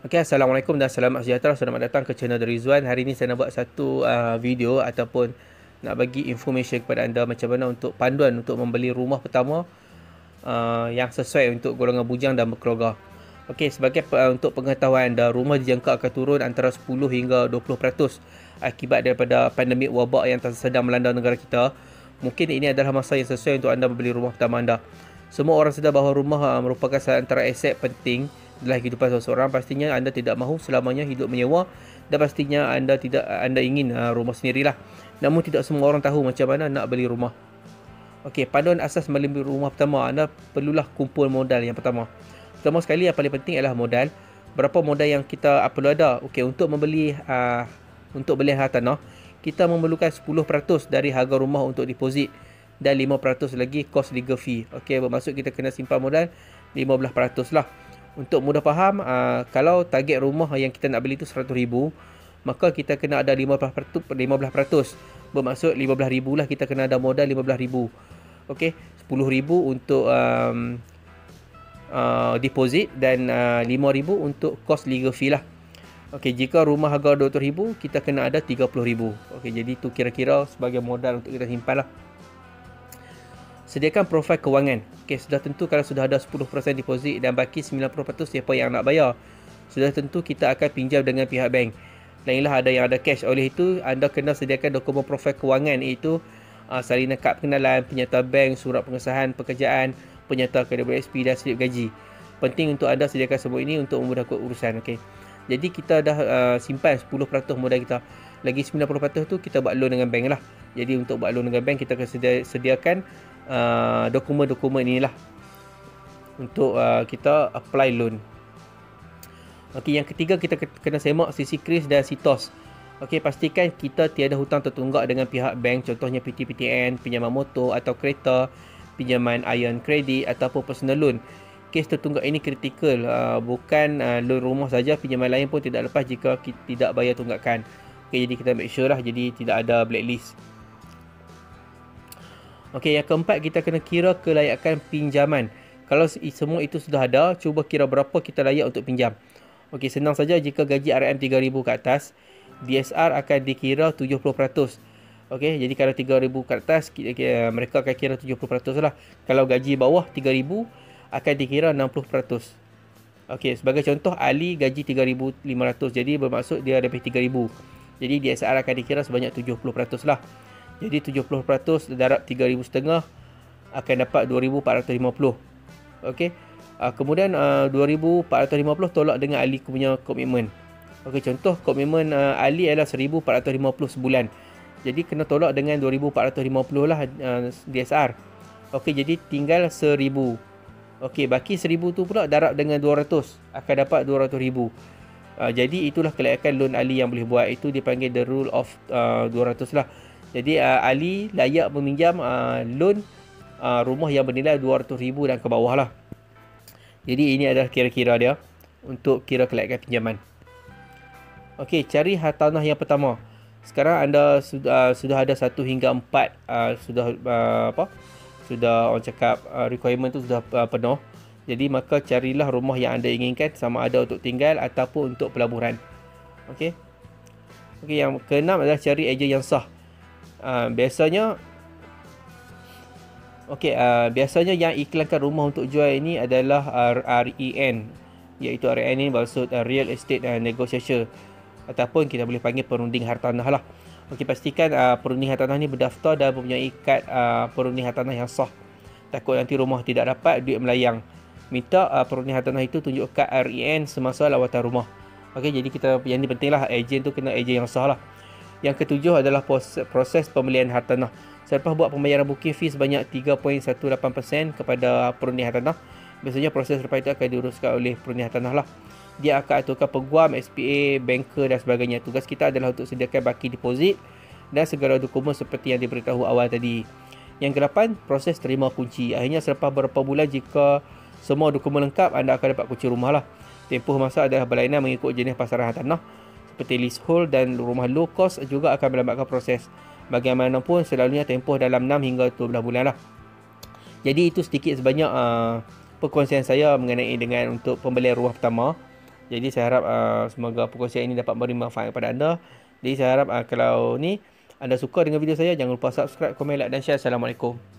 Okay, Assalamualaikum dan selamat sejahtera. Selamat datang ke channel The Rizwan. Hari ini saya nak buat satu video ataupun nak bagi information kepada anda macam mana untuk panduan untuk membeli rumah pertama yang sesuai untuk golongan bujang dan berkeluarga. Okey, sebagai untuk pengetahuan anda, rumah dijangka akan turun antara 10 hingga 20% akibat daripada pandemik wabak yang sedang melanda negara kita. Mungkin ini adalah masa yang sesuai untuk anda membeli rumah pertama anda. Semua orang sedar bahawa rumah merupakan salah antara aset penting dalam kehidupan seseorang. Pastinya anda tidak mahu selamanya hidup menyewa dan pastinya anda ingin rumah sendirilah. Namun tidak semua orang tahu macam mana nak beli rumah. Okey, panduan asas membeli rumah pertama, anda perlulah kumpul modal yang pertama. Pertama sekali yang paling penting adalah modal. Berapa modal yang kita perlu ada? Okey, untuk beli hartanah, kita memerlukan 10% dari harga rumah untuk deposit dan 5% lagi kos legal fee. Okey, bermaksud kita kena simpan modal 15% lah. Untuk mudah faham, kalau target rumah yang kita nak beli tu 100,000, maka kita kena ada 15%. Bermaksud 15,000 lah, kita kena ada modal 15,000. Okey, 10,000 untuk deposit dan 5,000 untuk kos legal fee lah. Okey, jika rumah harga 200,000, kita kena ada 30,000. Okey, jadi tu kira-kira sebagai modal untuk kita simpan lah. Sediakan profil kewangan. Okey, sudah tentu kalau sudah ada 10% deposit dan baki 90% siapa yang nak bayar, sudah tentu kita akan pinjam dengan pihak bank. Lainlah ada yang ada cash. Oleh itu, anda kena sediakan dokumen profil kewangan, iaitu salinan kad pengenalan, penyerta bank, surat pengesahan pekerjaan, penyerta KWSP dan slip gaji. Penting untuk anda sediakan semua ini untuk memudahkan urusan. Okey, jadi kita dah simpan 10% modal kita. Lagi 90% tu kita buat loan dengan bank lah. Jadi untuk buat loan dengan bank, kita akan sediakan dokumen-dokumen inilah untuk kita apply loan. Okey, yang ketiga kita kena semak sisi kris dan sitos. Okey, pastikan kita tiada hutang tertunggak dengan pihak bank, contohnya PT-PTN, pinjaman motor atau kereta, pinjaman iron credit ataupun personal loan. Kes tertunggak ini kritikal, bukan loan rumah saja, pinjaman lain pun tidak lepas jika kita tidak bayar tunggakan. Okey, jadi kita make sure lah, jadi tidak ada blacklist. Okey, yang keempat kita kena kira kelayakan pinjaman. Kalau semua itu sudah ada, cuba kira berapa kita layak untuk pinjam. Okey, senang saja, jika gaji RM 3,000 ke atas, DSR akan dikira 70%. Okey, jadi kalau 3,000 ke atas, mereka akan kira 70% lah. Kalau gaji bawah 3,000, akan dikira 60%. Okey, sebagai contoh, Ali gaji 3,500, jadi bermaksud dia lebih 3,000. Jadi DSR akan dikira sebanyak 70% lah. Jadi 70% darab 3,500 akan dapat 2,450. Okey. Kemudian 2,450 tolak dengan Ali punya komitmen. Okey, contoh komitmen Ali adalah 1,450 sebulan. Jadi kena tolak dengan 2,450 lah DSR. Okey, jadi tinggal 1,000. Okey, baki 1,000 tu pula darab dengan 200 akan dapat 200,000. Jadi itulah kelayakan loan Ali yang boleh buat. Itu dipanggil the rule of 200 lah. Jadi Ali layak meminjam loan rumah yang bernilai 200,000 dan ke bawah lah. Jadi ini adalah kira-kira dia untuk kira kelayakan pinjaman. Okey, cari hartanah yang pertama. Sekarang anda sudah ada 1 hingga 4 sudah orang cakap requirement tu sudah penuh. Jadi maka carilah rumah yang anda inginkan, sama ada untuk tinggal ataupun untuk pelaburan. Okey. Okey, yang keenam adalah cari ejen yang sah. Biasanya yang iklankan rumah untuk jual ini adalah REN, iaitu REN ini maksud Real Estate Negotiation, ataupun kita boleh panggil perunding hartanah lah. Okey, pastikan perunding hartanah ni berdaftar dan mempunyai kad perunding hartanah yang sah. Takut nanti rumah tidak dapat, duit melayang. Minta perunding hartanah itu tunjuk kad REN semasa lawatan rumah. Okey, jadi yang ni penting lah, ejen tu kena ejen yang sah lah. Yang ketujuh adalah proses pembelian hartanah. Selepas buat pembayaran booking fee sebanyak 3.18% kepada perunding hartanah, biasanya proses selepas itu akan diuruskan oleh perunding hartanah lah. Dia akan aturkan peguam, SPA, banker dan sebagainya. Tugas kita adalah untuk sediakan baki deposit dan segala dokumen seperti yang diberitahu awal tadi. Yang ke-8, proses terima kunci. Akhirnya selepas beberapa bulan, jika semua dokumen lengkap, anda akan dapat kunci rumah lah. Tempoh masa adalah berlainan mengikut jenis pasaran hartanah. Seperti leasehold dan rumah low cost juga akan melambatkan proses. Bagaimanapun selalunya tempoh dalam 6 hingga 12 bulan lah. Jadi itu sedikit sebanyak perkongsian saya mengenai dengan untuk pembelian rumah pertama. Jadi saya harap semoga perkongsian ini dapat memberi manfaat kepada anda. Jadi saya harap kalau ni anda suka dengan video saya, jangan lupa subscribe, komen, like dan share. Assalamualaikum.